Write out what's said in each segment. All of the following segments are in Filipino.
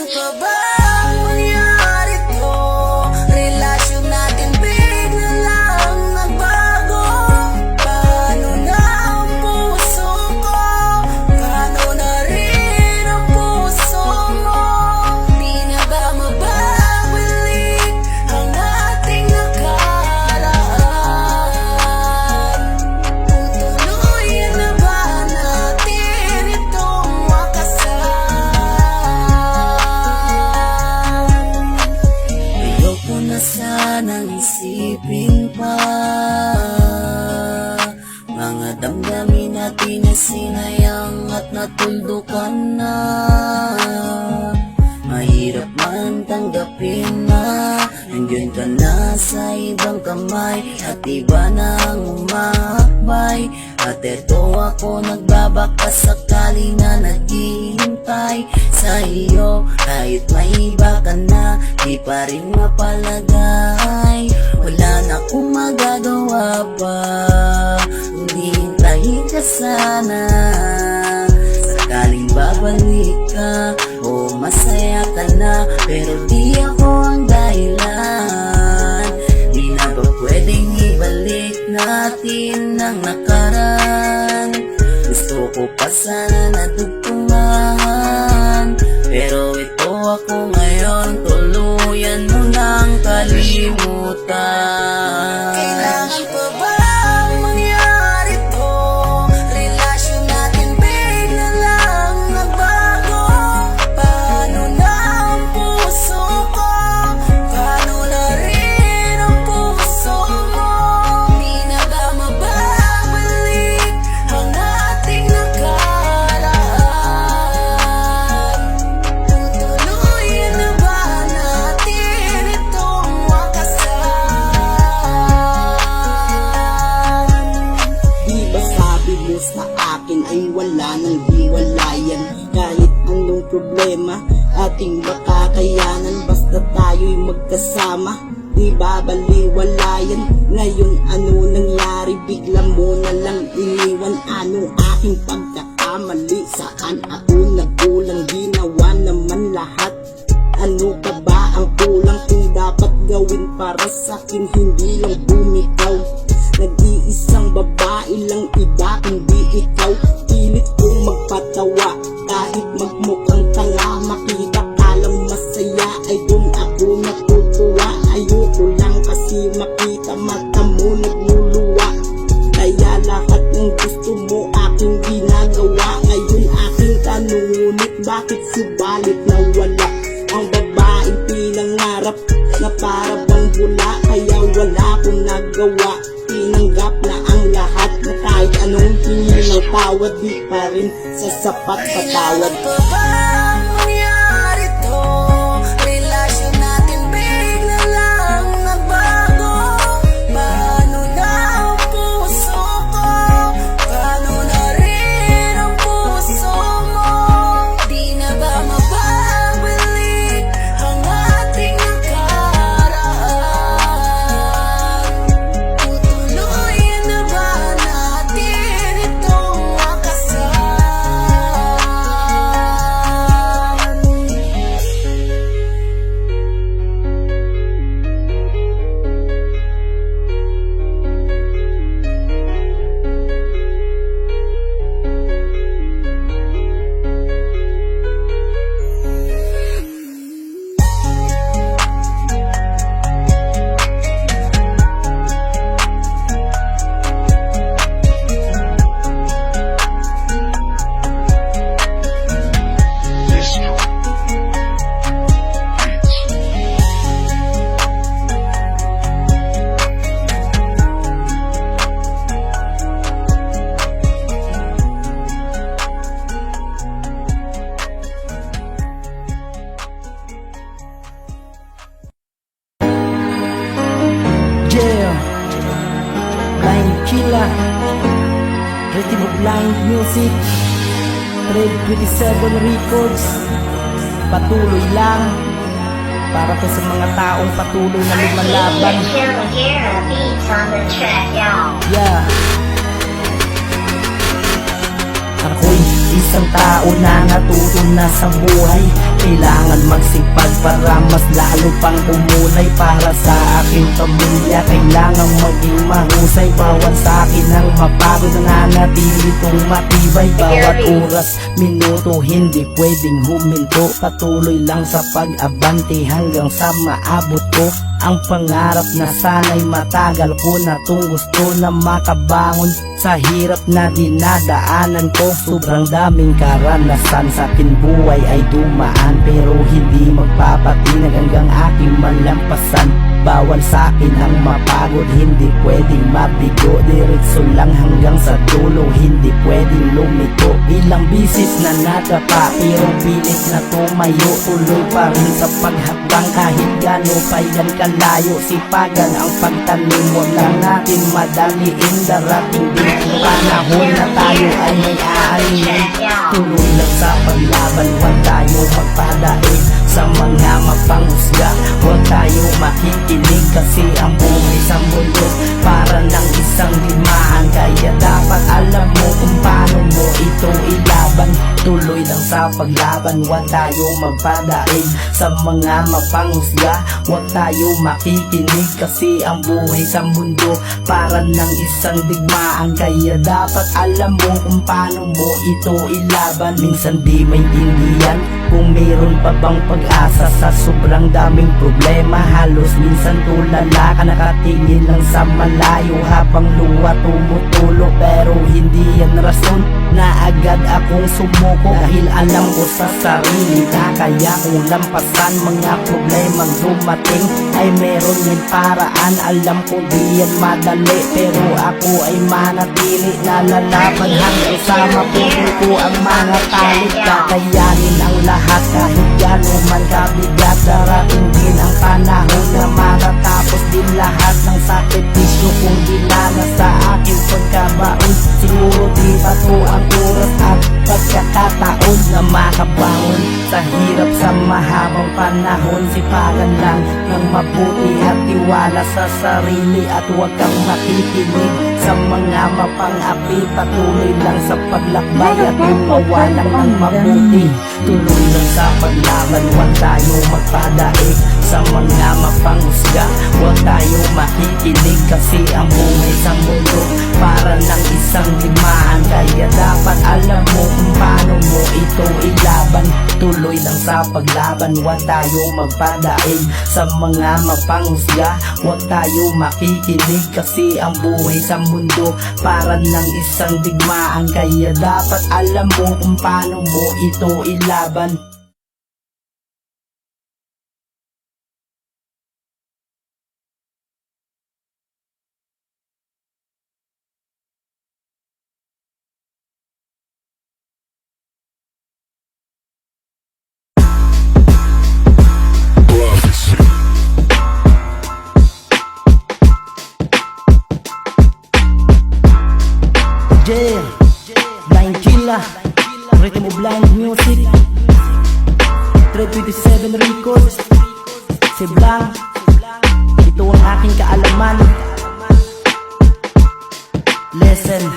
pa ba ang mangyari to? Relasyon natin bigla lang nagbago. Paano na ang puso ko? Paano na rin ang puso mo? Di na ba mababalik ang ating nakaraan? Kung tuluyan na ba natin itong wakasan? Ayoko na sanang isipin pa mga damdamin natin na sinayang at natuldukan na. Mahirap man tanggapin na nandiyan ka na sa ibang kamay at iba nang umakbay. At eto ako nagbabaka sakali na naghihintay sa iyo. Kahit may iba ka na, di pa rin mapalagay. Wala na akong magagawa pa, kundi hintayin ka sana. Sakaling babalik ka o masaya ka na, pero di ako ang dahilan. Di na ba pwedeng ibalik natin ang nakaraan? Gusto ko pa sana nadugtungan, pero ito ako ngayon, tuluyan mo nang kalimutan. Kailangan pa ba ang mangyari to? Relasyon natin bigla lang nagbago. Paano na ang puso ko? Paano na rin ang puso mo? Di na ba mababalik ang ating nakaraan? Tutuluyan na ba natin itong wakasan? Di ba sabi mo sa akin ay wala nang hiwalayan? Kahit anong problema ating makakayanan, basta tayo'y magkasama, di ba baliwalayan? Ngayon ano nangyari? Bigla mo na lang iniwan. Ano aking pagkakamali? Saan ako nagkulang? Ginawa naman lahat. Ano pa ba ang kulang? Kung dapat gawin para sa'kin, hindi lang bumitaw. Nag-iisang babae lang, iba kundi ikaw. Pilit kong magpatawa kahit magmukhang tanga. Makita ka lang masaya ay dun ako natutuwa. Ayoko lang kasi makita mata mo nagluluwa. Kaya lahat ng gusto mo aking ginagawa. Ngayon aking tanong, ngunit bakit subalit nawala ang babaeng pinangarap na para bang bula? Kaya wala akong nagawa, tinanggap na ang lahat, na kahit anong tingin ng tawad, di pa rin sasapat patawad. Kailangan pa ba ang mangyari to? Relasyon natin bigla lang nagbago. Paano na ang puso ko? Paano na rin ang puso mo? Di na ba mababalik ang ating nakaraan? Tutuluyan na ba natin itong wakasan? Chila, Rhythm of Blind Music, Trade 27 Records. Patuloy lang para to sa mga taong patuloy na lumalaban. Yeah. Ako'y isang tao na natuto na sa buhay. Kailangan magsipag para mas lalo pang umulay. Para sa aking pamilya kailangan maging mahusay. Bawat sa akin ang mapagod, nananatili itong matibay. Bawat oras, minuto, hindi pwedeng huminto. Patuloy lang sa pag-abante hanggang sa maabot ko ang pangarap na sana'y matagal ko na tong gusto na makabangon sa hirap na dinadaanan ko. Sobrang daming karanasan sa akin buhay ay dumaan, pero hindi magpapatinag hanggang aking malampasan. Bawal sa akin ang mapagod, hindi pwedeng mabigo. Diretso lang hanggang sa dulo, hindi pwedeng lumiko. Ilang bisis na nadapa, pero pilit na tumayo. Tuloy pa rin sa paghakbang kahit gano pa yan kalayo. Sipagan ang pagtanim, huwag lang natin madaliin. Darating din ang panahon na tayo ay may aalinin. Tuloy lang sa paglaban, huwag tayo magpadaig sa mga mapanghusga. Huwag tayo makikinig kasi ang buhay sa mundo para ng isang digmaan. Kaya dapat alam mo kung paano mo ito ilaban. Tuloy lang sa paglaban, huwag tayo magpadaig sa mga mapanghusga. Huwag tayo makikinig kasi ang buhay sa mundo para ng isang digmaan. Kaya dapat alam mo kung paano mo ito ilaban. Minsan di maintindihan kung mayroon pa bang pag-asa sa sobrang daming problema. Halos minsan tulala ka, nakatingin lang sa malayo habang luwa tumutulo. Pero hindi yan rason na agad akong sumuko, dahil alam ko sa sarili na kaya kong lampasan mga problemang dumating. Ay meron din paraan, alam ko di yan madali, pero ako ay manatili na lalaban hanggang sa maputol ko ang mga talik. Kakayanin ang lahat kahit gano'n man kabigat. Darating din ang panahon na matatapos din lahat ng sakripisyo kung dinala sa akin pagkabaon. Siguro di pa to ang oras at pagkakataon na makabangon sa hirap sa mahabang panahon. Sipagan lang ng mabuti at tiwala sa sarili at huwag kang makikinig sa mga mapang-api. Patuloy lang sa paglakbay at gumawa lang ng mabuti. Tuloy lang sa paglaban, huwag tayo magpadaig sa mga mapanghusga. Huwag tayo makikinig kasi ang buhay sa mundo para ng isang digmaan. Kaya dapat alam mo kung paano mo ito ilaban. Tuloy lang sa paglaban, huwag tayo magpadaig sa mga mapanghusga. Huwag tayo makikinig kasi ang buhay sa mundo para ng isang digmaan. Kaya dapat alam mo kung paano mo ito ilaban. Yeah, Blind Killa, Rhythm of Blind Music, 327 Records, si Blanc. Ito ang aking kaalaman. Lesson,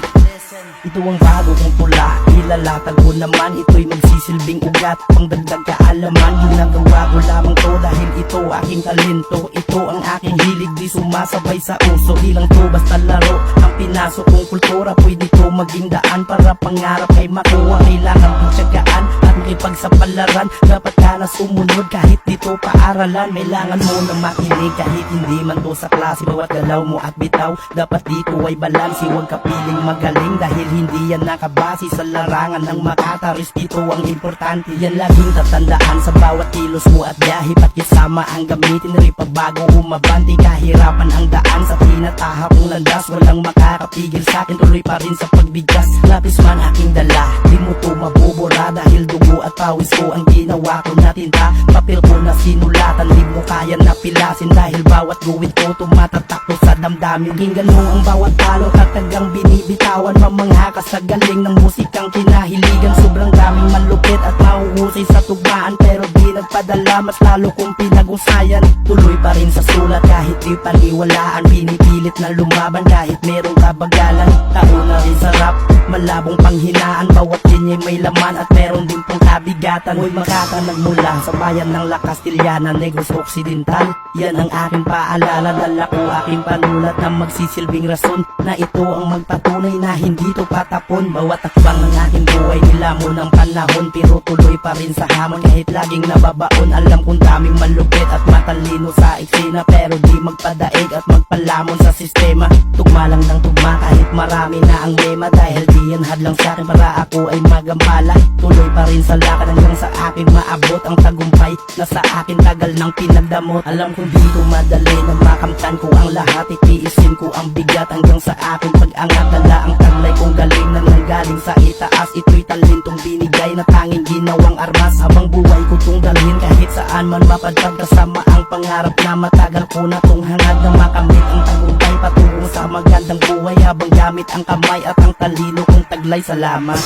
ito ang bago kong tula. Ilalatag ko naman, ito'y magsisilbing ugat, pangdagdag kaalaman. Ginagawa ko lamang to dahil ito aking talento. Ito ang aking hilig, di sumasabay sa uso. Di lang to basta laro, ang pinasok kong kultura. Pwede to maging daan para pangarap ay makuha. Kailangan pagtsagaan at makipagsapalaran. Dapat ka na sumunod kahit dito paaralan. Kailangan mo na makinig kahit hindi man to sa klase. Bawat galaw mo at bitaw, dapat dito ay balansi. Huwag ka piling magaling dahil hindi yan nakabase sa larangan ng makataris. Dito ang importante, yan laging tatandaan sa bawat kilos mo at biyahe. Pakisama ang gamitin, ripabago umabanti. Kahirapan ang daan sa tinatahak kong landas. Walang makakapigil sa akin, tuloy pa rin sa pagbigkas. Lapis man aking dala, di mo to mabubura. Dahil dugo at pawis ko ang ginawa ko na tinta. Papel ko na sinulatan, di mo kaya napilasin. Dahil bawat guwit ko tumatatakto sa damdamin. Hinggan mo ang bawat talo, katagang binibitawan. Mamangha ka sa galing ng musikang kinahiligan. Sobrang daming malupit at mahuhusay sa tugmaan, pero di nagpadala, mas lalo kong pinag-usayan. Tuloy pa rin sa sulat kahit di paniwalaan. Pinipilit na lumaban kahit merong kabagalan. Tao na rin sa rap, malabong panghinaan. Bawat linya'y may laman at meron din pang kabigatan. Mo'y makatanag mula sa bayan ng La Castellana, Negros Occidental. Yan ang aking paalala, dala ko aking panulat na magsisilbing rason na ito ang magpatunay na hindi to patapon. Bawat akbang ng aking buhay nilamon ng panahon, pero tuloy pa rin sa hamon kahit laging nababaon. Alam kong daming malupit at matalino sa eksena, pero di magpadaig at magpalamon sa sistema. Tugma lang ng tugma kahit marami na ang lema, dahil di yan hadlang sa akin para ako ay magampala. Tuloy pa rin sa lakad hanggang sa akin maabot ang tagumpay na sa akin tagal nang pinagdamot. Alam kong dito madali na makamtan ko ang lahat, itiisin ko ang bigat hanggang sa akin pag-angat. Dala ang taglay kong galing na nanggaling sa itaas, ito'y talentong binigay na tanging ginawang armas. Habang buhay ko tong dalhin kahit saan man mapadpad, kasama ang pangarap na matagal ko na tong hangad na makamit ang tagumpay patungo sa magandang buhay, habang gamit ang kamay at ang talino kong taglay. Salamat.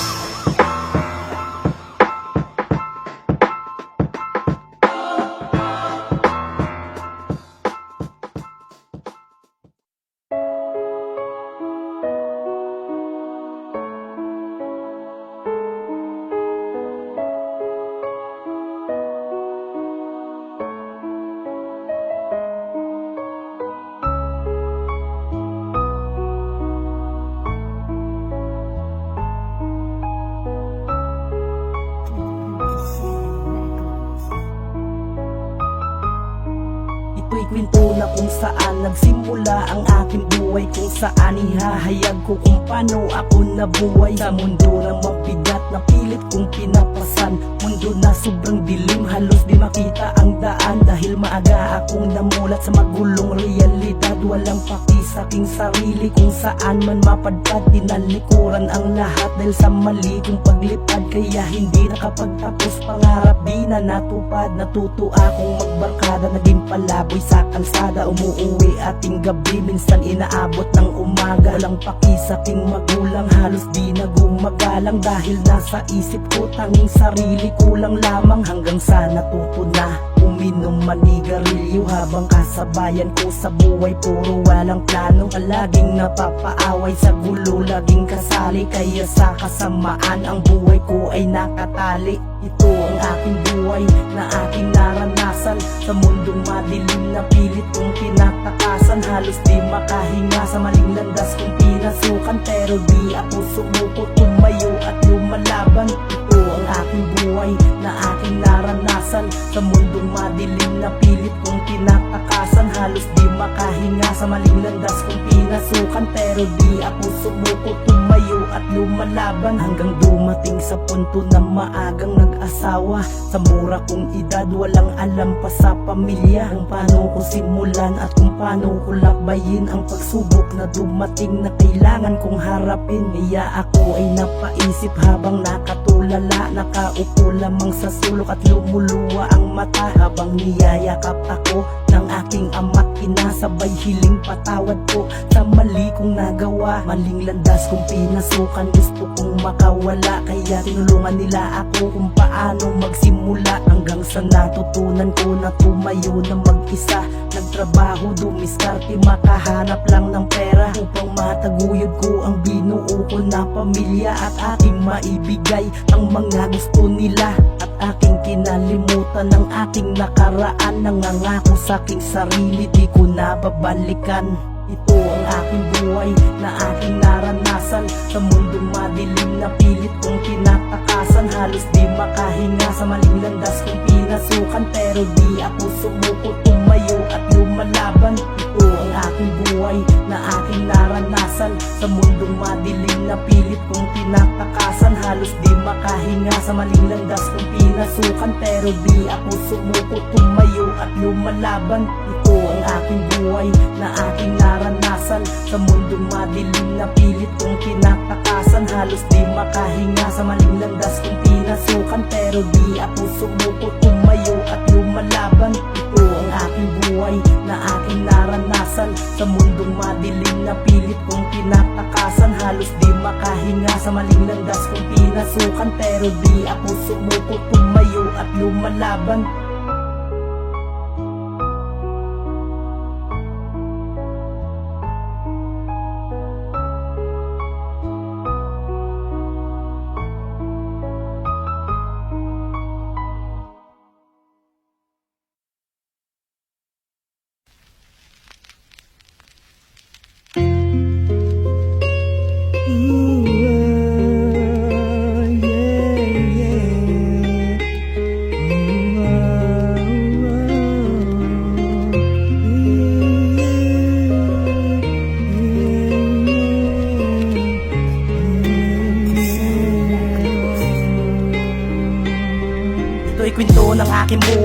Ito'y kwento na kung saan nagsimula ang aking buhay, kung saan ihahayag ko kung paano ako nabuhay sa mundo ng mabigat na pilit kong pinapasan. Mundo na sobrang dilim, halos di makita ang daan, dahil maaga akong namulat sa magulong realidad. Walang paki sa aking sarili, kung saan man mapadpad, dinalikuran ang lahat dahil sa mali kong paglipad. Kaya hindi nakapagtapos pangarap, di na natupad. Natuto akong magbarkada, naging palaboy sa kalsada, umuuwi ating gabi, minsan inaabot ng umaga. Walang paki sa aking magulang, halos di na gumagalang, dahil nasa isip ko tanging sarili ko lang lamang. Hanggang sa natuto na uminom manigarilyo, habang kasabayan ko sa buhay puro walang plano. Palaging napapaaway sa gulo, laging kasali, kaya sa kasamaan ang buhay ko ay nakatali. Ito ang aking buhay na aking naranasan, sa mundong madilim na pilit kong tinatakasan. Halos di makahinga sa maling landas kong pinasukan, pero di ako sumuko, tumayo at lumalaban. Ito ang aking buhay na aking naranasan, sa mundong madilim na pilit kong tinatakasan. Halos di makahinga sa maling landas kong pinasukan, pero di ako sumuko, tumayo at lumalaban. Hanggang dumating sa punto na maagang nag-asawa, sa mura kong edad walang alam pa sa pamilya kung paano ko simulan at kung paano ko lakbayin ang pagsubok na dumating na kailangan kong harapin. Kaya ako ay napaisip habang nakatulala, nakaupo lamang sa sulok at lumuluwa ang mata, habang niyayakap ako ng aking ama't ina. Sabay hiling patawad ko sa mali kong nagawa, maling landas kong pinasukan, gusto kong makawala. Kaya tinulungan nila ako kung paano magsimula, hanggang sa natutunan ko na tumayo na mag-isa. Nagtrabaho, dumiskarte, makahanap lang ng pera upang mataguyod ko ang binuo ko na pamilya, at aking maibigay ang mga gusto nila. At aking kinalimutan ng aking nakaraan, nangangako sa aking sarili di ko na babalikan. Ito ang aking buhay na aking naranasan, sa mundong madilim na pilit kong tinatakasan. Halos di makahinga sa maling landas kong pinasukan, pero di ako sumuko, tumayo at lumalaban. Ito ang aking buhay na aking naranasan, sa mundong madilim na pilit kong tinatakasan. Halos di makahinga sa maling landas kong pinasukan, pero di ako sumuko, tumayo at lumalaban. Ito ang aking buhay na aking naranasan, sa mundong madilim na pilit kong tinatakasan. Halos di makahinga sa maling landas kong pinasukan, pero di ako sumuko, tumayo at lumalaban. Ito ang aking buhay na aking naranasan, sa mundong madilim na pilit kong tinatakasan. Halos di makahinga sa maling landas kong pinasukan, pero di ako sumuko, tumayo at lumalaban.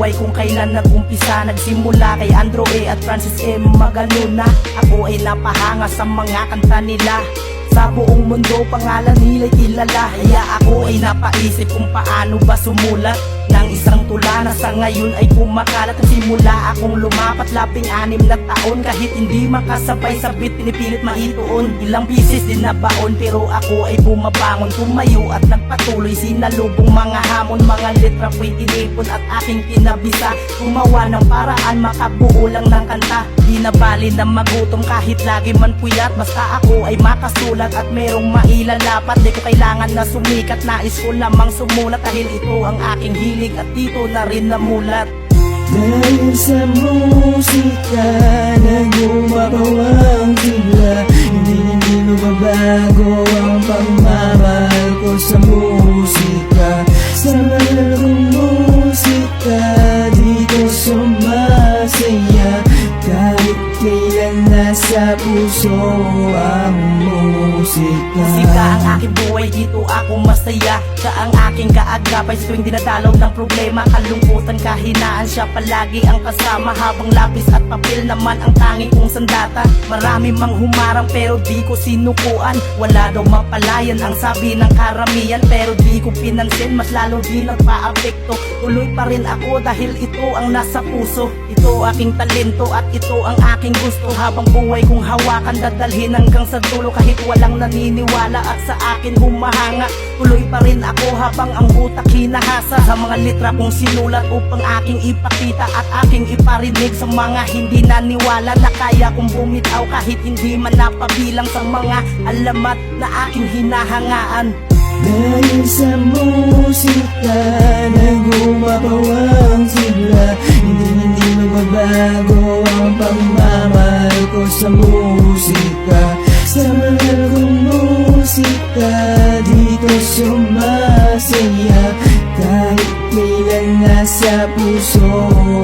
buhay kung kailan nag-umpisa. Nagsimula kay Andrew A. at Francis M. Magaluna. Ako ay napahanga sa mga kanta nila. Sa buong mundo pangalan nila'y kilala. Kaya ako ay napaisip kung paano ba sumulat ng isang tula na sa ngayon ay kumakalat. Simula akong lumapat 16 na taon, kahit hindi makasabay sa beat pinipilit maituon. Ilang pieces din na baon pero ako ay bumabangon, tumayo at nagpatuloy. Sinalubong mga hamon, mga letra ko'y tinipon at aking kinabisa. Gumawa ng paraan, makabuo lang ng kanta. Di na bali na magutom kahit lagi man puyat, basta ako ay makasulat at merong mailalapat. Di ko kailangan na sumikat, nais ko lamang sumulat dahil ito ang aking hilig at dito na rin namulat. Dahil sa musika nag-umapaw ang sigla, hindi mababago ang pagmamahal ko sa musika. Sa mahal kong musika dito sumasaya, kahit kailan nasa puso ang musika. Musika ang aking buhay, dito ako masaya. Siya ang aking kaagapay sa tuwing dinadalaw ng problema, kalungkutan, kahinaan. Siya palagi ang kasama, habang lapis at papel naman ang tangi kong sandata. Marami mang humarang pero di ko sinukuan. Wala daw mapalayan ang sabi ng karamihan, pero di ko pinansin, mas lalo di nagpa-apekto. Tuloy pa rin ako dahil ito ang nasa puso. Ito aking talento at ito ang aking gusto. Habang buhay kong hawakan, dadalhin hanggang sa dulo. Kahit walang naniniwala at sa akin humahanga, tuloy pa rin ako habang ang utak hinahasa. Sa mga litra kong sinulat upang aking ipakita at aking iparinig sa mga hindi naniwala na kaya kong bumitaw kahit hindi man napabilang sa mga alamat na aking hinahangaan. Dahil sa musika nag-umapaw ang sigla, hindi mababago ang pagmamahal ko sa musika. Sa mahal kong musika dito sumasaya, kahit kailan nasa puso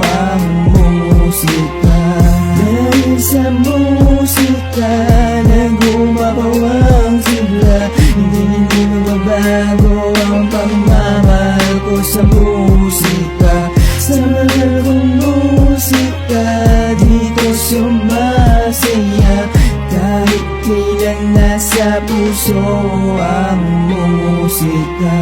ang musika. Dahil sa musika nag-umapaw ang sigla, hindi mababago ang pagmamahal ko sa musika. Sa mahal kong musika dito sumasaya, kahit kailan nasa puso ang musika.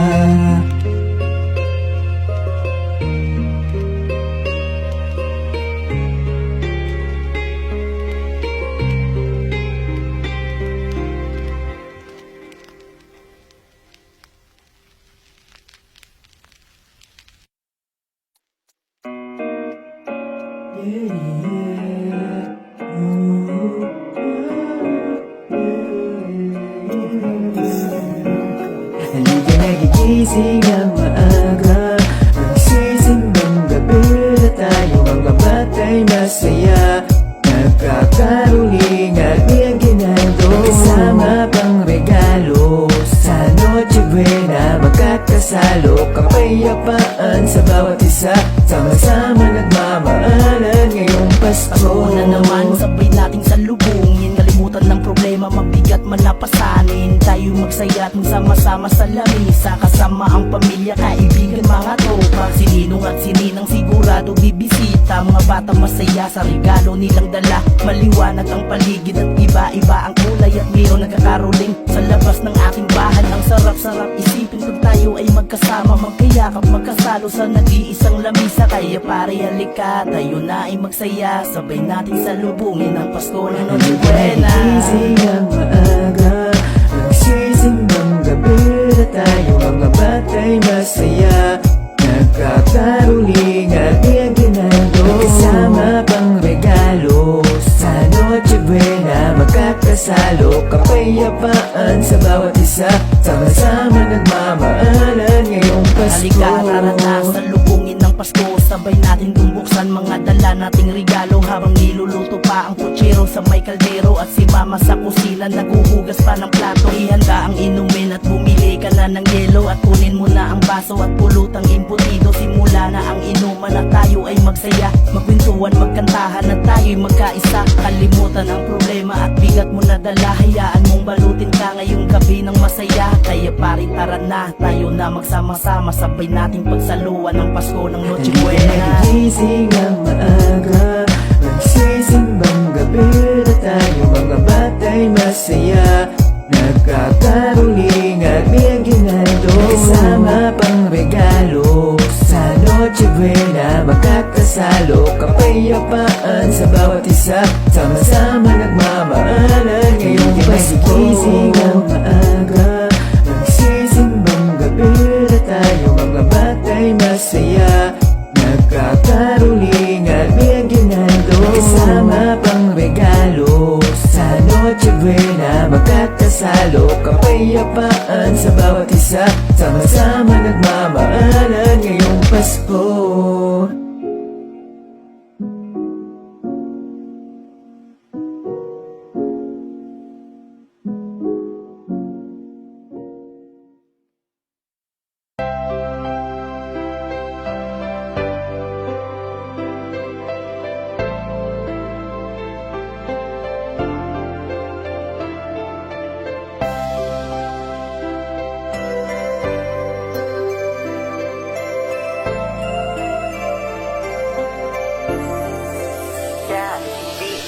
Halika nagigising ng maaga, nagsisimbang gabi na tayo mga batay masaya. Nagkakaroling at ginado, kasama pang regalo. Sa Noche Buena magkakasalo, kapayapaan sa bawat isa. Sama-sama nagmamaalan ngayong Pasko. Pasko na naman, sabay nating salubungin. Kalimutan ng problema, mabigat man napasanin. Tayo magsaya at magsama-sama sa lamisa, kasama ang pamilya, kaibigan, mga tropa. Sininong at sininang sigurado bibisita. Mga bata masaya sa regalo nilang dala. Maliwanag ang paligid at iba-iba ang kulay, at mayroon nagkakaroling sa labas ng aking bahan. Ang sarap-sarap isipin pag tayo ay magkasama, magkayakap, magkasalo sa nag-iisang lamisa. Kaya pare halika, tayo na ay magsaya, sabay natin salubungin ang Pasko na Noche Buena. Nagising ang maaga, nagsisimbang gabi na tayo mga batay masaya. Nagkakaroling at ginado, kasama pang regalo. Sa Noche Buena magkakasalo, kapayapaan sa bawat isa. Sama-sama nagmamaalan ngayong Pasko. Halika, tara na, salubungin ng Pasko. Sabay natin bubuksan mga dala nating regalo, habang niluluto pa ang kutsero sa may kaldero. At si mama sa kusina naghuhugas pa ng plato. Ihanda ang inumin at bumili ka na ng yelo, at kunin mo na ang baso at pulutang imbutido. Simula na ang inuman at tayo ay magsaya, magkwentuhan, magkantahan at tayo'y magkaisa. Kalimutan ang problema at bigat mo na dala, hayaan mong balutin ka ngayong gabi ng masaya. Kaya pare tara na, tayo na magsama-sama, sabay nating pagsaluan ng Pasko ng Noche Buena. Nagising ang maaga, magsisimbang gabi na tayo, mga batay masaya. Nagkakaroling at may aginaldo, kasama pang regalo. Sa Noche Buena magkakasalo, kapayapaan sa bawat isa, sama-sama nagmamahalan ngayong Pasko. Nagising ang maaga, magsisimbang gabi na tayo, mga batay masaya. Nagkakaroling at may aginaldo, kasama pang regalo. Sa Noche Buena magkakasalo, kapayapaan sa bawat isa, sama-sama nagmamahalan ngayong Pasko.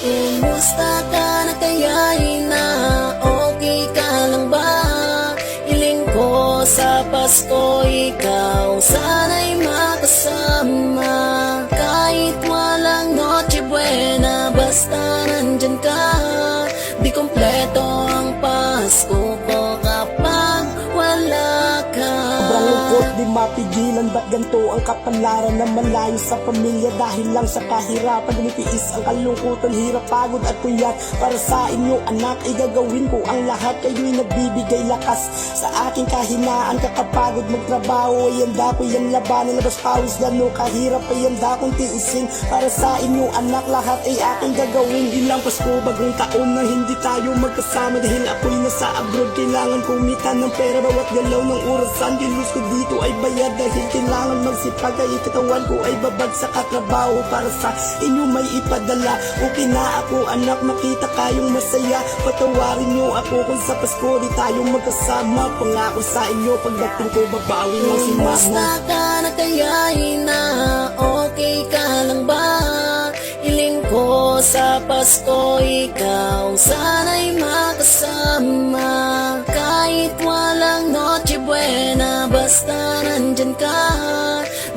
Kumusta ka na kaya'y na okay ka lang ba? Hiling ko sa Pasko ikaw sana'y makasama. Kahit walang Noche Buena, basta nandyan ka. Di kompleto ang Pasko ko kapag wala ka. Sobrang lungkot, di mapigilan, ba't ganito ang kapalaran na malayo sa pamilya dahil lang sa kahirapan. Dumitiis ang kalungkutan, hirap, pagod at puyat. Para sa inyo anak, ay gagawin ko ang lahat. Kayo'y nagbibigay lakas sa aking kahinaan. Kakapagod magtrabaho, ay handa ko yan labanan. Labas pawis, gano'ng kahirap, ay handa kong tiisin. Para sa inyo anak, lahat ay aking gagawin. Ilang Pasko, bagong taon na hindi tayo magkasama. Dahil ako'y nasa abroad, kailangan kumita ng pera. Bawat galaw ng orasan, kilos ko dito ay bayad. Dahil kailangan magsipag, ay katawan ko ay babagsak at trabaho. Para sa inyo may ipadala, okay na ako anak, makita kayong masaya. Patawarin nyo ako kung sa Pasko di tayo magkasama. Pangako sa inyo, pagdating ko babawi lang si Kumusta mama. ka na kaya'y na okay ka lang ba? Hiling ko sa Pasko ikaw sana'y makasama. Kahit walang Noche Buena, basta nandyan ka.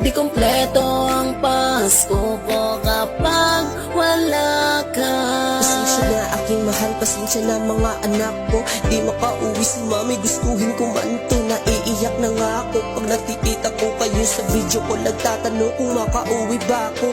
Di kompleto ang Pasko ko kapag wala ka. Pasensya na aking mahal, pasensya na mga anak ko. Di makauwi si mami, gustuhin ko man to. Naiiyak na nga ako pag nakikita ko kayo sa video ko. Nagtatanong kung makauwi ba ako.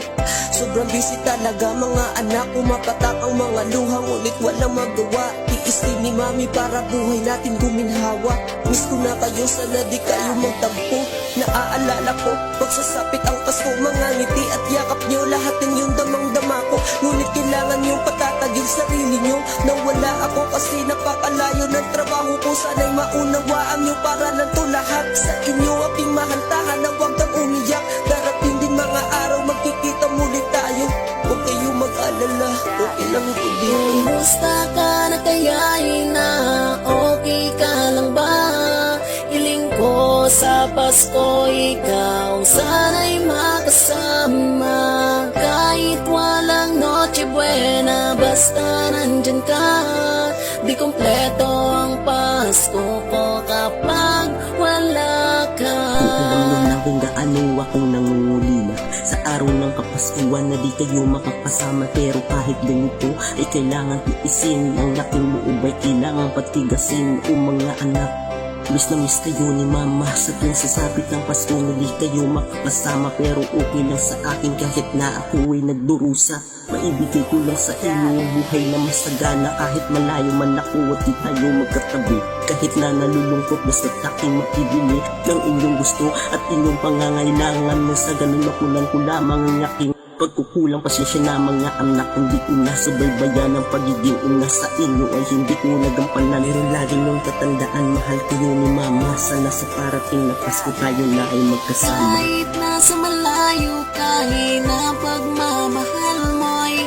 Sobrang busy talaga mga anak ko, mapatak ang mga luha, ngunit walang magawa. Tiis din ni mami para buhay natin guminhawa. Miss ko na kayo, sana di kayo magtampo. Naaalala ko, pagsasapit ang Pasko, mga ngiti at yakap nyo. Lahat ng yung damang-dama ko, ngunit kailangan yung patatagil sarili nyo. Nang wala ako kasi napakalayo ng trabaho ko. Sana'y maunawaan nyo para lang to lahat. Sa inyo aking mahal, tahanan, huwag kang umiyak. Darating din mga araw, magkikita muli tayo. Huwag kayong mag-alala, okay lang ito dito. Kumusta ka na kaya'y na okay ka lang ba? Hiling ko sa Pasko ikaw sana'y makasama. Kahit walang Noche Buena, basta nandyan ka. Di kompleto ang Pasko ko kapag wala ka. Alam na kung gaano akong nangungulila sa araw ng Kapaskuhan na di kayo makapasama. Pero kahit ganito ay kailangan tiisin. Ang laking loob ay kailangan patigasin. O mga anak, miss na miss kayo ni mama. Sa tuwing sasapit ng Pasko na di kayo makakasama. Pero okay lang sa akin kahit na ako ay nagdurusa. Maibigay ko lang sa inyo ang buhay na masagana. Kahit malayo man ako at di tayo magkatabi. Kahit na nalulungkot, basta't aking makibili ng inyong gusto at inyong pangangailangan. Na sa ganun makunan ko lamang ang aking pagkukulang. Pasensya na mga anak, hindi ko nasubaybayan ang pagiging ina sa inyo ay hindi ko nagampanan. Pero lagi nung tatandaan, mahal kayo ni mama. Sana sa parating na Pasko tayo na ay magkasama. Kahit nasa malayo ka, na pagmamahal mo'y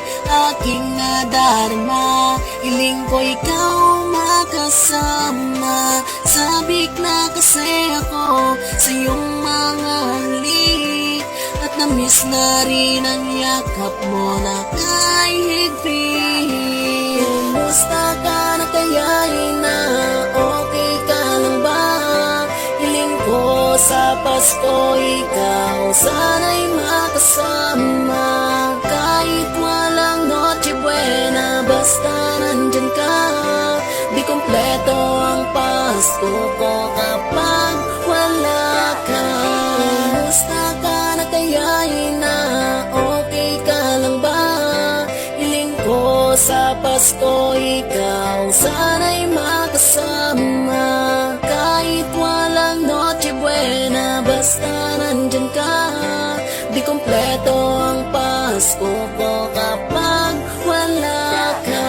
aking nadarama. Hiling ko ikaw makasama. makasama. Sabik na kasi ako sa iyong mga halik, at namiss na rin ang yakap mo na kay higpit. Kumusta ka na kaya na? Okay ka lang ba? Hiling ko sa Pasko ikaw sana'y makasama. Kahit walang Noche Buena, basta nandyan ka. Di kompleto ang Pasko ko kapag wala ka. Kumusta ka na kaya na? Okay ka lang ba? Hiling ko sa Pasko ikaw sana'y makasama. Kahit walang Noche Buena, basta nandyan ka. Di kompleto ang Pasko ko kapag wala ka.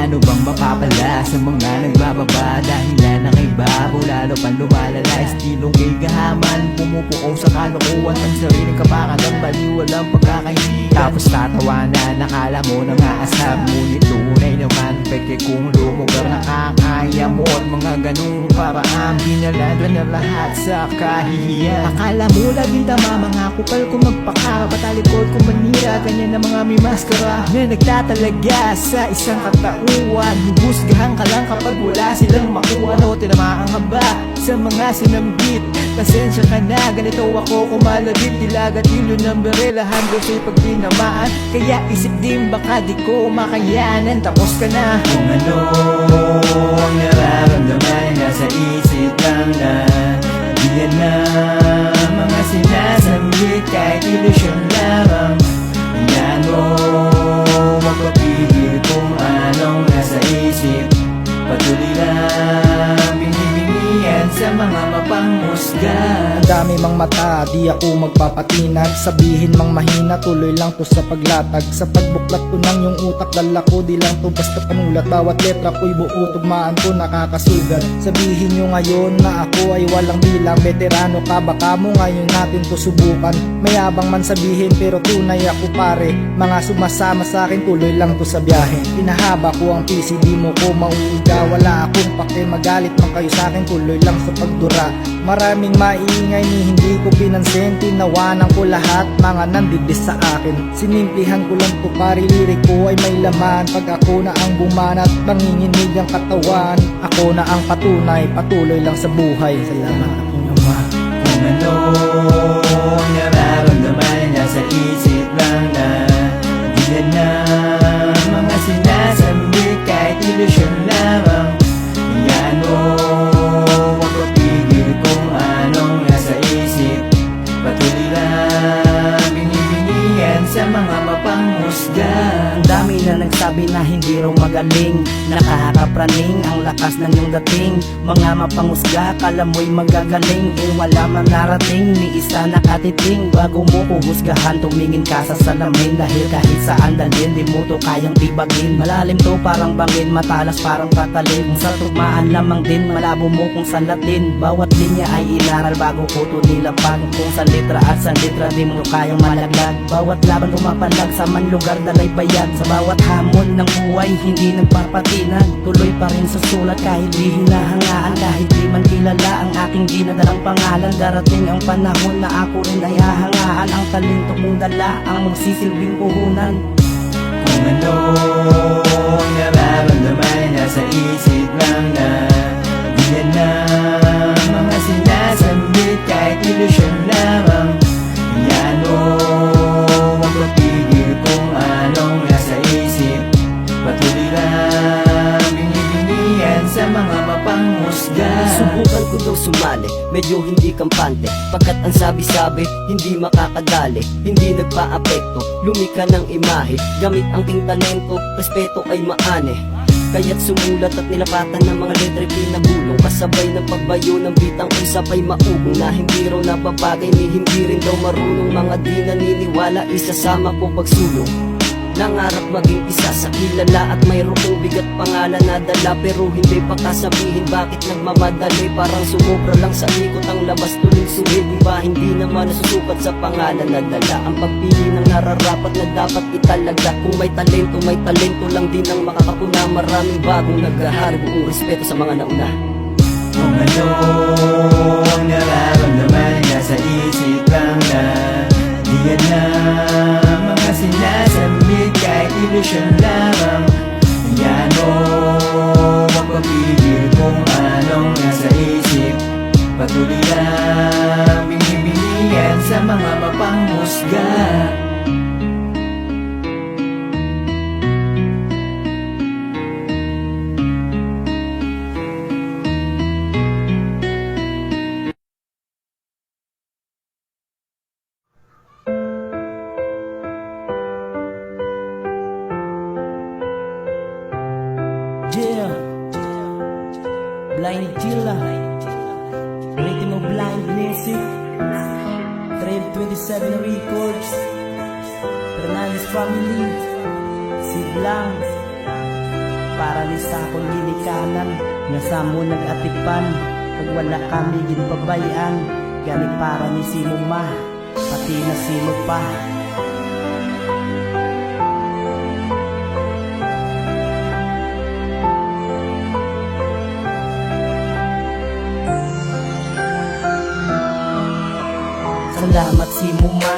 Ano bang mapapala sa mga nagbababa? Dahilan ng ibabaw, lalo pang lumalala. Estilong igahaman, pumupukaw sa kalokohan ng sariling kapakanan, baliw walang pagkakahiya. Tapos tatawanan, nakala mo nang aasab, ngunit tunay naman peke kung lumugar na kakaya mo. At mga ganung paraan, binaladwan na lahat sa kahihiyan. Akala mo laging tama, mga kupal ko magpaka, patalikod ko manira, ganyan na mga may maskara na nagtatalaga sa isang katauhan. Hubusgahan ka lang kapag wala silang makuha. No, tinamaan ka ba sa mga sinambit? Pasensya ka na, ganito ako kumalabit. Dilagat hilo ng berelahan ko sa'y pagtinamaan. Kaya isip din baka di ko makayanan. Tapos ka na. Kung ano ang nararamdaman, nasa isip lang na. Diyan na mga sinasambit, kahit ilusyon lamang. Yan mo magpapigil kung anong nasa isip. Patuloy lang binibingian sa mga mapangmusga. Dami mang mata, di ako magpapatinag. Sabihin mang mahina, tuloy lang to sa paglatag. Sa pagbuklat ko ng yung utak, dala ko di lang to basta panulat. Bawat letra ko'y buo, tugmaan ko nakakasugat. Sabihin nyo ngayon na ako ay walang bilang. Veterano ka, baka mo ngayon natin to subukan. Mayabang man sabihin pero tunay ako pare. Mga sumasama sa akin, tuloy lang to sa biyahe. Pinahaba ko ang PC, di mo ko mauuga. Wala akong pake, magalit man kayo sa akin, tuloy lang sa pagdura. Maraming maingay ni hindi ko pinansin. Tinawanan ko lahat, mga nandibis sa akin. Sinimplihan ko lang to pare, lirik ko ay may laman. Pag ako na ang bumanat, manginginig ang katawan. Ako na ang patunay, patuloy lang sa buhay. Salamat aking Ama. Kung ano ang nararamdaman, nasa isip lang na. Diyan na mga sinasambit, kahit ilusyon lamang. Yan mo magpapigil kung anong nasa isip. Patuloy lang binibingian sa mga mapangmusga. Ang dami na nagsabi na hindi raw magaling, nakakapraning ang lakas ng iyong dating. Mga mapangusga, kala mo'y magagaling. Eh wala man narating, ni isa nakatiting. Bago mo kuhusgahan, tumingin ka sa salamin. Dahil kahit saan dalhin, di mo to kayang tibagin. Malalim to parang bangin, matalas parang patalim. Sa tugmaan lamang din, malabo mo kung salatin. Bawat linya ay inaral bago ko to nilapag. Kung sa litra at sa litra, di mo kayang malaglag. Bawat laban pumapalag sa man lugar, dalay bayag. Sa bawat hamon ng buhay, hindi nagpapatinag. Tuloy pa rin sa sulat kahit di hinahangaan. Kahit di man kilala ang aking dinadalang pangalan. Darating ang panahon na ako rin ay hahangaan. Ang talento kong dala ang magsisilbing puhunan. Kung ano ang nararamdaman, nasa isip lang na. Diyan na mga sinasambit, kahit ilusyon lamang. Yan mo magpapigil kung anong nasa isip. Patuloy lang binibingian sa mga mapangmusga. Subukan ko ko daw sumali, medyo hindi kampante, pagkat ang sabi-sabi, hindi makakadali, hindi nagpa-apekto, lumika ng imahe, gamit ang ting talento, respeto ay maane. Kaya't sumulat at nilapatan ng mga letra pinagulong, kasabay ng pagbayo ng bitang usapay maugong, na hindi raw napapagay ni hindi rin daw marunong, mga di naniniwala isasama ko pagsulong. Nangarap maging isa sa kilala at mayroong bigat pangalan na dala, pero hindi pa kasabihin bakit nagmamadali, parang sumobra lang sa ikot ang labas tuloy suhid. Di ba hindi naman nasusukat sa pangalan na dala ang pagpili ng nararapat na dapat italaga. Kung may talento lang din ang makakapuna, maraming bagong naghahari, buong respeto sa mga nauna. Kung ano ang nararamdaman, nasa isip lang na di yan na mga sinasambit, kahit ilusyon lamang. Hayaan mo magpapigil kung anong nasa isip, patuloy lang binibilihan sa mga mapanghusga. Yeah, Blind Killa, Rhythm of Blind Music, Trail 27 Records, Fernandez Family, si Blang, para ni sa akong linikanan, nga sa mo nag-atipan, pag wala kami ginpabayan, galing para ni si Muma, pati na si Mupa. Salamat si Muma,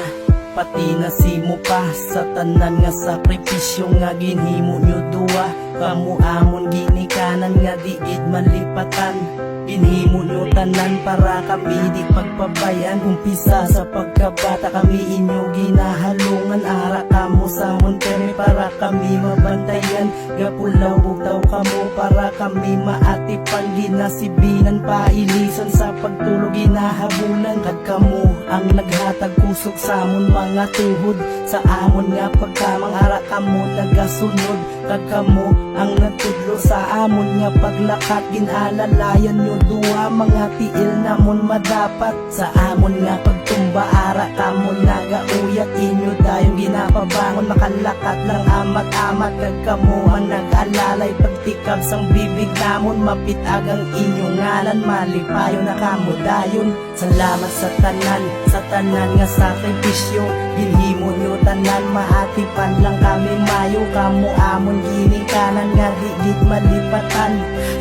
pati na si Mupa, sa tanan nga sakripisyo nga ginhimo nyo duwa. Kamu amon ginikanan nga diid malipatan, ginhimo nyo tanan para kami di pagpabayan. Umpisa sa pagkabata kami inyo ginahalungan, ara kamo sa monterme para kami mabantayan. Gapulaw bugtaw kamo para kami maatipan, ginasibinan pailisan sa pagtulog ginahabulan. Kag kamo ang naghatag kusog sa amon mga tuhod, sa amon nga pagkamang ara kamo nagasunod. Kag kamo ang nagtudlo sa amon nga paglakat, ginalalayan nyo duwa mga tiil namon madapat. Sa amon nga pagtumba ara kamo nagauyat, inyo dayong ginapabangon makalakat lang amat-amat. Kag kamo ang nag-alalay pagtikab sang bibig namon, mapitagang inyong ngalan, malipayo na kamo dayon. Salamat sa tanan nga sakripisyo, ginhimo nyo tanan, maatipan lang kami mayo. Kamo amon ginikanan nga digit malipatan,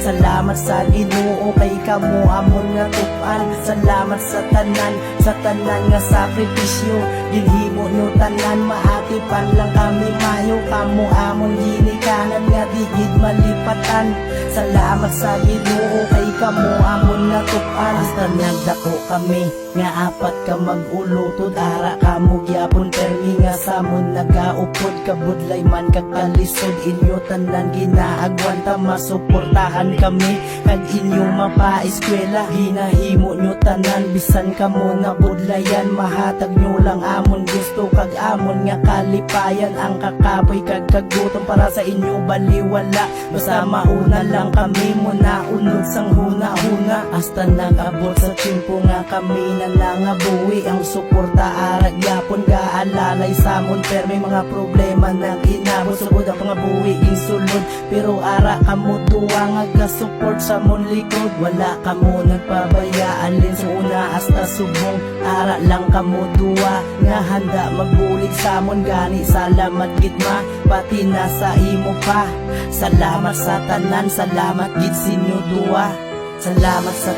salamat sa Ginoo kay kamo amon nga tupan. Salamat sa tanan nga sakripisyo, ginhimo nyo tanan, maatipan lang kami mayo. Kamo amon ginikanan nga digit malipatan, salamat sa Ginoo kay kamo amon nga tupan. Hasta nagdako kami nga apat ka mag-ulutod, ara kamo gyapon permi nga samon nagaupod. Kabudlay man kakalisod, inyo tanan ginaagwan ta, masuportahan kami kag inyong mapa-eskwela. Ginahimo nyo tanan bisan kamo nabudlayan, mahatag nyo lang amon gusto kag amon nga kalipayan. Ang kakapoy kag kagutom para sa inyo baliwala, basta mauna lang kami muna unod sang huna-huna. Hasta nag-abot sa timpo nga kami na nangabuhi, ang suporta arag yapon gaalalay samon. Pero may mga problema nang inabot, sugod ang pangabuhi insulod, pero ara kamo duwa nga ga-support sa mon likod. Wala kamo nagpabayaan lin sa una hasta subong, ara lang kamo duwa nga handa magbulig samon. Gani salamat gitma, pati na sa imo pa. Salamat sa tanan, salamat gid sinyo duwa. Salamat sa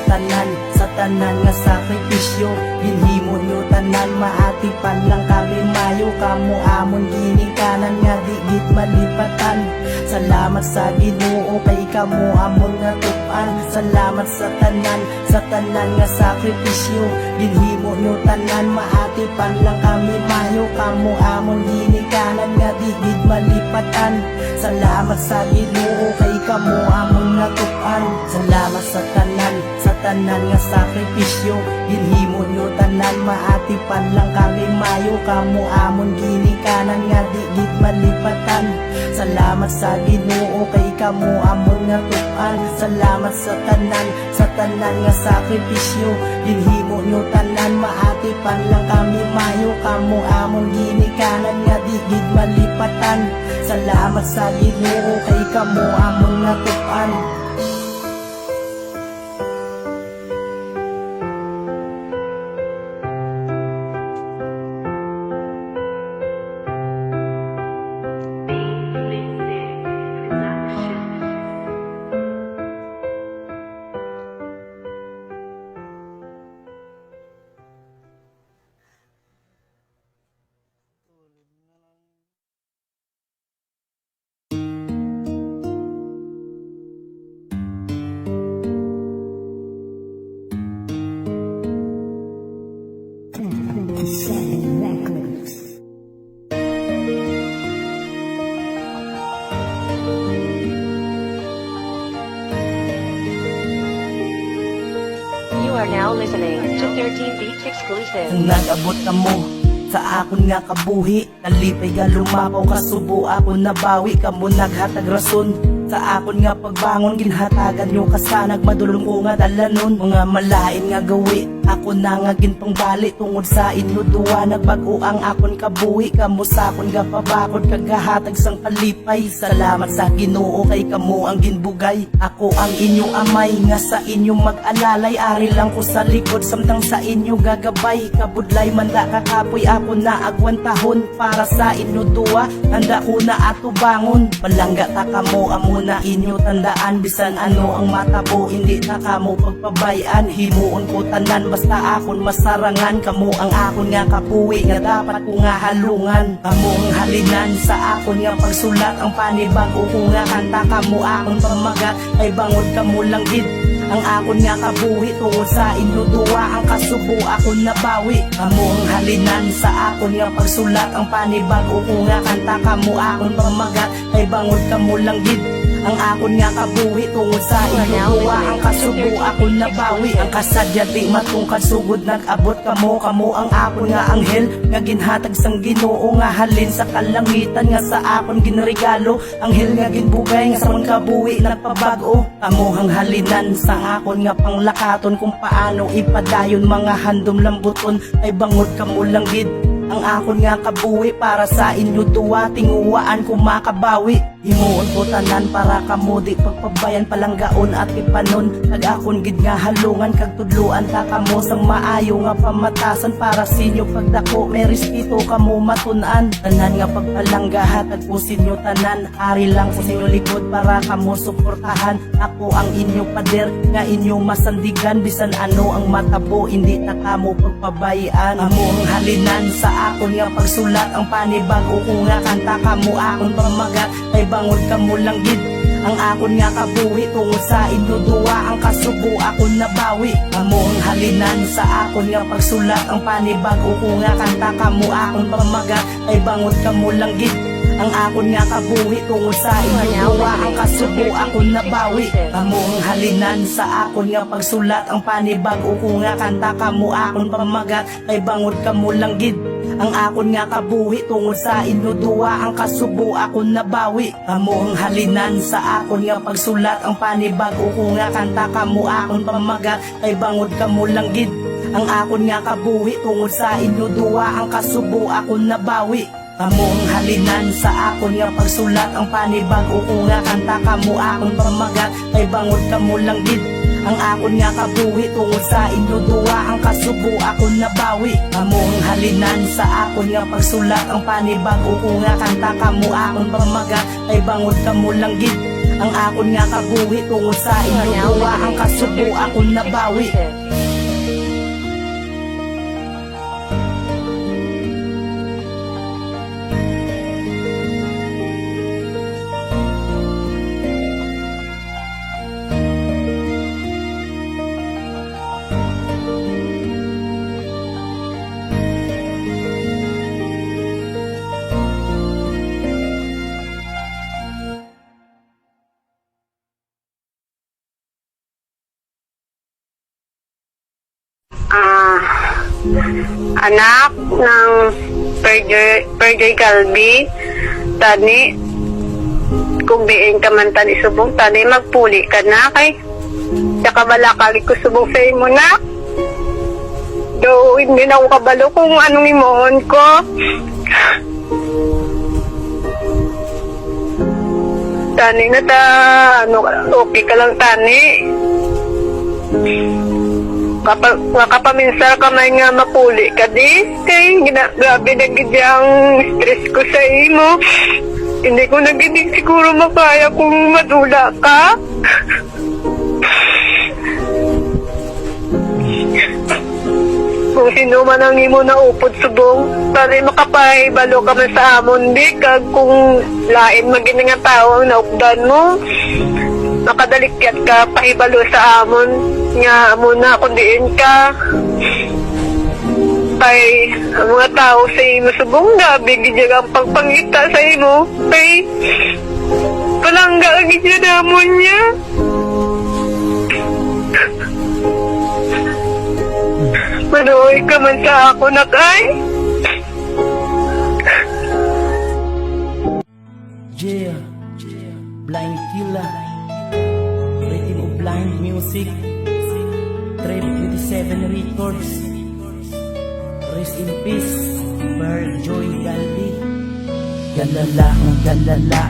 tanan nga sakripisyo, ginhimo nyo tanan, maatipan lang kami mayo. Kamo amon ginikanan nga digit malipatan, salamat sa Ginoo kay kamo amon nga tupan. Salamat sa tanan nga sakripisyo, ginhimo nyo tanan, maatipan lang kami mayo. Kamo amon ginikanan nga digit malipatan, salamat sa Ginoo kay kamo amon nga tupan. Salamat sa tanan nga sakripisyo. Ginhimo nyo tanan maatipan lang kami mayo. Kamo amon ginikanan nga di gid malipatan. Salamat sa Ginoo kay kamo amon nga tupan. Salamat sa tanan nga sakripisyo. Ginhimo nyo tanan maatipan lang kami mayo. Kamo amon ginikanan nga di gid malipatan. Salamat sa Ginoo kay kamo amon nga tupan. You are now listening to 13 Beats Exclusive. Kung nag-abot ka mo sa akon nga kabuhi, nalipay ka lumapaw kasubo ako nabawi. Kamo naghatag rason sa akon nga pagbangon, ginhatagan nyo kasanag madulong ko nga dalanon. Mga malain nga gawi ako na nga ginpang bali tungod sa inyo duwa. Nagbago ang akon kabuhi, kamo sa akon nga pabakod kagahatag sang palipay. Salamat sa Ginoo kay kamo ang ginbugay. Ako ang inyo amay nga sa inyo mag-alalay. Ari lang ko sa likod samtang sa inyo gagabay. Kabudlay manda kakapoy ako na agwantahon para sa inyo duwa. Handa ko na ato bangon. Palangga ta kamo amo na inyo tandaan. Bisan ano ang matabo hindi ta kamo pagpabayan. Himuon ko tanan basta akon masarangan. Kamo ang akon nga kapuwi nga dapat ko nga halungan. Kamo ang halinan sa akon nga pagsulat. Ang panibago ko nga kanta. Kamo akon pamagat ay bangod kamo lang gid. Ang akon nga kabuhi tungod sa inyo duwa. Ang kasubo akon nabawi. Kamo ang halinan sa akon nga pagsulat. Ang panibago ko nga kanta. Kamo akon pamagat ay bangod kamo lang gid. Ang akon nga kabuhi tungod sa inyo duwa. Ang kasubo akon nabawi. Ang kasadya di matungkad sugod nag-abot kamo. Kamo ang akon nga anghel nga ginhatag sang Ginoo nga halin sa kalangitan nga sa akon ginregalo. Anghel nga ginbugay nga sa akon kabuhi nagpabago. Kamo ang halinan sa akon nga panglakaton kung paano ipadayon mga handom lambuton ay bangod kamo lang gid. Ang akon nga kabuhi para sa inyo duwa. Tinguwaan ko makabawi. Himuon ko tanan para kamo di pagpabayan palanggaon at ipanon. Kag akon gid nga halungan kag tudluan ta kamo sang maayo nga pamatasan para sinyo pagdako. May respeto kamo matun-an. Tanan nga pagpalangga hatag po sinyo tanan. Ari lang sa sinyo likod para kamo suportahan. Ako ang inyo pader nga inyo masandigan. Bisan ano ang matabo hindi ta kamo pagpabayaan. Amo ang halinan sa akon nga pagsulat. Ang panibago ko nga kanta. Kamo akon pamagat ay bangod kamo lang gid. Ang akon nga kabuhi tungod sa inyo duwa. Ang kasubo akon nabawi. Kamo ang halinan sa akon nga pagsulat. Ang panibago ko nga kanta. Kamo akon pamagat ay bangod kamo lang gid. Ang akon nga kabuhi tungod sa inyo duwa. Ang kasubo akon nabawi. Kamo ang halinan sa akon nga pagsulat. Ang panibago ko nga kanta. Kamo akon pamagat ay bangod kamo lang gid. Ang akon nga kabuhi tungod sa inyo duwa. Ang kasubo akon nabawi. Kamo ang halinan sa akon nga pagsulat. Ang panibago ko nga kanta. Kamo akon pamagat ay bangod kamo lang gid. Ang akon nga kabuhi tungod sa inyo duwa. Ang kasubo akon nabawi. Kamo ang halinan sa akon nga pagsulat. Ang panibago ko nga kanta. Kamo akon pamagat ay bangod kamo lang gid. Ang akon nga kabuhi tungod sa inyo duwa. Ang kasubo akon nabawi. Kamo ang halinan sa akon nga pagsulat. Ang panibago ko nga kanta. Kamo akon pamagat ay bangod kamo lang gid. Ang akon nga kabuhi tungod sa inyo duwa. Ang kasubo akon nabawi. anak ng Perjoy Calvi, tani, kung diin ka man tani subong, tani magpuli ka na kay, tsaka balakali ko subong sa imo na. Do, hindi na ako kabalo kung anong imoon ko. Tani na ta, okay ka lang tani. Kapaminsar ka may nga mapuli ka di. Kay, grabe na gidyang stress ko sa imo. Hindi ko naginig siguro makaya kung madula ka. Kung sino man ang imo na upod subong, tani makapahibalo ka man sa amon di. Kag kung lain maging nga tao ang naukdan mo, makadalikyat ka, pahibalo sa amon. Nga muna kung diin ka. Kay ang mga tao sa imo subong na bigyan ang pagpangita sa imo. Kay palangga ang itinamon niya. Manuoy ka man sa ako na kay. Yeah, Blind Killer, Rhythm of Blind Music, Trip 27 Records, Rest in Peace, Perjoy Calvi. Galala ng galala,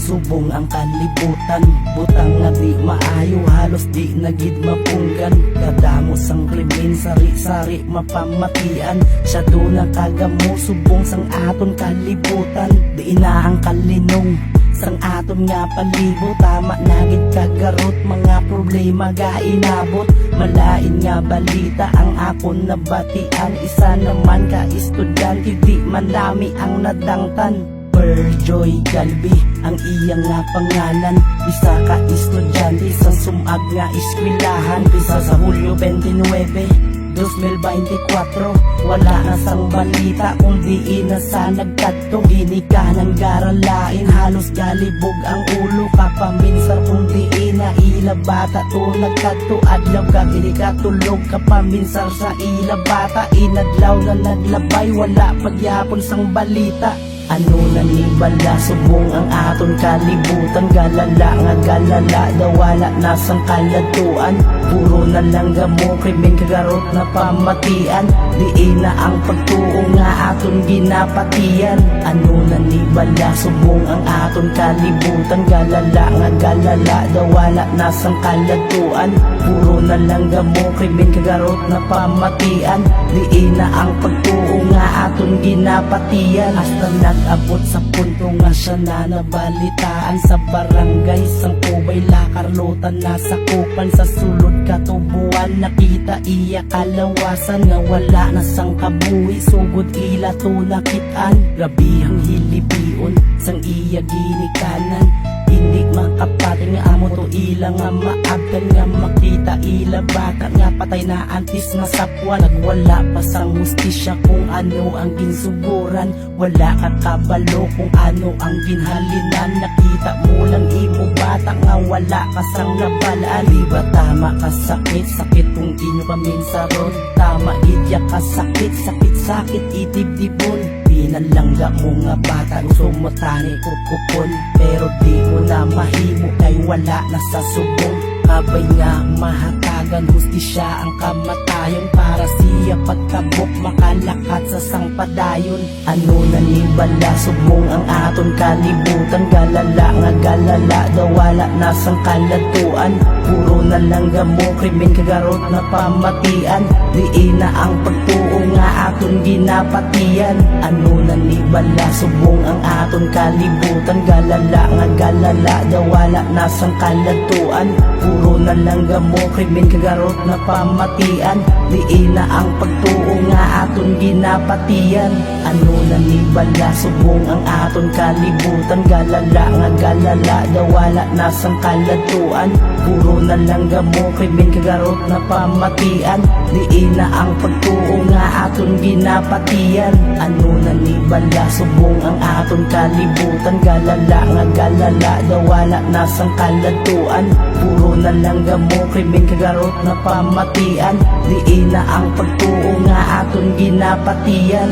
subong ang kalibutan, butang nga di maayo, halos di nagid mapunggan. Kadamos ang krimen, sari-sari mapamatian, siya doon nakagamo, subong sang aton kalibutan. Di na ang kalinong, sang aton nga palibo, tama nagid kagarot, mga problema ga inabot. Malain nga balita ang akon nabatian, isa naman ka estudyante, di man lami ang nadangtan. Perjoy Calvi ang iyang nga pangalan, isa ka estudyante sa sumag nga eskwelahan. Pisa sa Hulyo 29, 2024, wala na sang balita kung di na sa nagkadto. Dini ka ng garalain, halos galibog ang ulo, kapaminsar kung di na ila bata to nagkadto. Adlaw ka dili ka tulog, kapaminsar sa ila bata, inadlaw na naglabay, wala pagyapon sang balita. Ano na ni bala, subong ang aton kalibutan, galala nga galala, dawala na sang kalatuan. Puro na lang gamo, krimen kagarot na pamatian, di na ang pagtuo nga aton ginapatian. Ano na ni bala, subong ang aton kalibutan, galala nga galala, dawala na sang kalatuan. Puro na lang gamo, krimen kagarot na pamatian, di na ang pagtuo nga aton ginapatian. Hasta nag-abot sa punto nga siya na nabalitaan sa barangay sang Kubay Lakarlotan, nasa kupan sa sulod katubuan. Nakita iya kalawasan nga wala na sang kabuhi, sugod ila to nakitaan. Grabihang hilipion sang iya ginikanan, hindi makapati nga amo to ila nga maagdan nga makita ila baka nga patay na antis nga sapwa. Nagwala pa sang hustisya kung ano ang ginsuguran, wala ka kabalo kung ano ang ginhalinan. Nakita mo lang imo bata nga wala ka sang nabalaan. Di ba tama ka sakit, sakit kung inyo paminsaron, tama idya ka sakit, sakit sakit itibdibon. Pinalangga mo nga bata, gusto mo tani kupupon, pero di mo na mahimo kay wala na sa subong. Kabay nga mahatagan, hustisya ang kamatayon, para siya pagkabok makalakat sa sangpadayon. Ano na ni bala, subong ang aton kalibutan, galala nga galala, dawala na sang kalatuan. Puro na lang gamo, krimen kagarot na pamatian, di na ang pagtuo nga aton ginapatian. Ano na ni bala, subong ang aton kalibutan, galala nga galala, dawala na sang kalatuan. Puro na lang gamo, krimen kagarot na pamatian, di na ang pagtuo nga aton ginapatian. Ano na ni bala, subong ang aton kalibutan, galala nga galala, dawala na sang kalatuan. Puro na lang gamo, krimen kagarot na pamatian, di na ang pagtuo nga aton ginapatian. Ano na ni bala, subong ang aton kalibutan, galala nga galala, dawala na sang kalatuan. Puro na lang ang gamo, krimen kagarot na pamatian. Diin na ang pagtuo nga aton ginapatian.